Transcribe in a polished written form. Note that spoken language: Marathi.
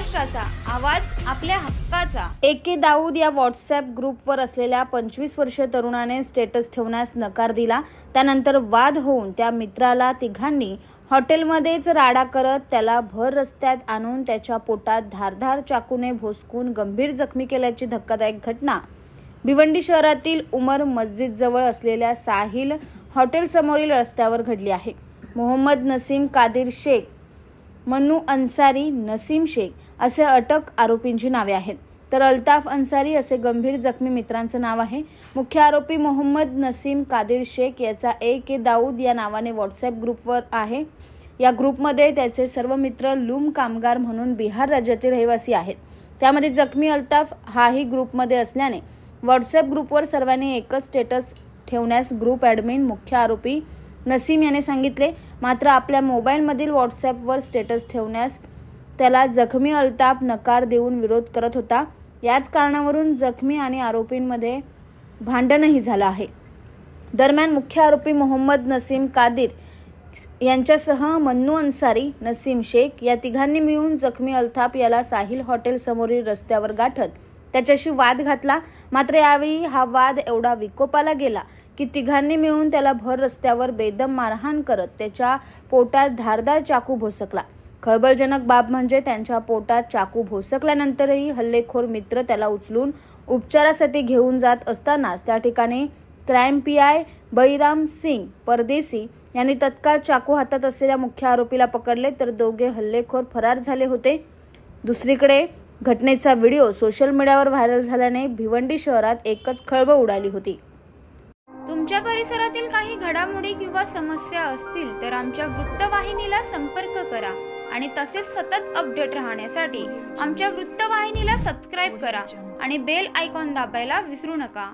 महाराष्ट्राचा आवाज, आपल्या हक्काचा। एके दाऊद या व्हॉट्सअप ग्रुपवर असलेल्या 25 वर्षीय तरुणाने स्टेटस ठेवण्यास नकार दिला। त्यानंतर वाद होऊन त्या मित्राला तिघांनी हॉटेलमध्येच राडा करत त्याला भर रस्त्यात आणून त्याच्या पोटात धारदार चाकूने भोसकून गंभीर जखमी केल्याची धक्कादायक घटना भिवंडी शहरातील उमर मस्जिद जवळ असलेल्या साहिल हॉटेल समोरील रस्त्यावर घडली आहे। मोहम्मद नसीम कादिर शेख, मन्नू अन्सारी, नसीम शेख असे अटक आरोपींची नावे आहेत, तर अल्ताफ अन्सारी असे गंभीर जखमी मित्रांचं नाव आहे। मुख्य आरोपी मोहम्मद नसीम कादिर शेख याचा एके दाऊद या नावाने व्हॉट्सअप ग्रुपवर आहे। या ग्रुपमध्ये त्याचे सर्व मित्र लूम कामगार म्हणून बिहार राज्यातील रहिवासी आहेत। त्यामध्ये जखमी अल्ताफ हाही ग्रुपमध्ये असल्याने व्हॉट्सअप ग्रुपवर सर्वांनी एकच स्टेटस ठेवण्यास ग्रुप ॲडमिन मुख्य आरोपी नसीम याने सांगितले। मात्र आपल्या मोबाईलमधील व्हॉट्सअपवर स्टेटस ठेवण्यास त्याला जखमी अल्ताफ नकार देऊन विरोध करत होता। याच कारणावरून जखमी आणि आरोपींमध्ये भांडणही झालं आहे। दरम्यान मुख्य आरोपी मोहम्मद नसीम कादिर यांच्यासह मन्नू अन्सारी, नसीम शेख या तिघांनी मिळून जखमी अल्ताफ याला साहिल हॉटेल समोरील रस्त्यावर गाठत त्याच्याशी वाद घातला। मात्र यावेळी हा वाद एवढा विकोपाला गेला की तिघांनी मिळून त्याला भर रस्त्यावर बेदम मारहाण करत त्याच्या पोटात धारदार चाकू भोसकला। खळबळजनक बाब म्हणजे त्यांच्या पोटात चाकू भोसकल्यानंतरही हल्लेखोर मित्र त्याला उचलून उपचारासाठी घेऊन जात असतानाच त्या ठिकाणी क्राईम PI बळीराम सिंग परदेसी यांनी तत्काळ चाकू हातात असलेल्या मुख्य आरोपीला पकडले, तर दोघे हल्लेखोर फरार झाले होते। दुसरीकडे घटनेचा व्हिडिओ सोशल मीडियावर व्हायरल झाल्याने भिवंडी शहरात एकच खळबळ उडाली होती। तुमच्या परिसरातील काही घडामोडी किंवा समस्या असतील तर आमच्या वृत्तवाहिनीला संपर्क करा आणि तसेच सतत अपडेट राहण्यासाठी आमच्या वृत्तवाहिनीला सबस्क्राईब करा आणि बेल आयकॉन दाबायला विसरू नका।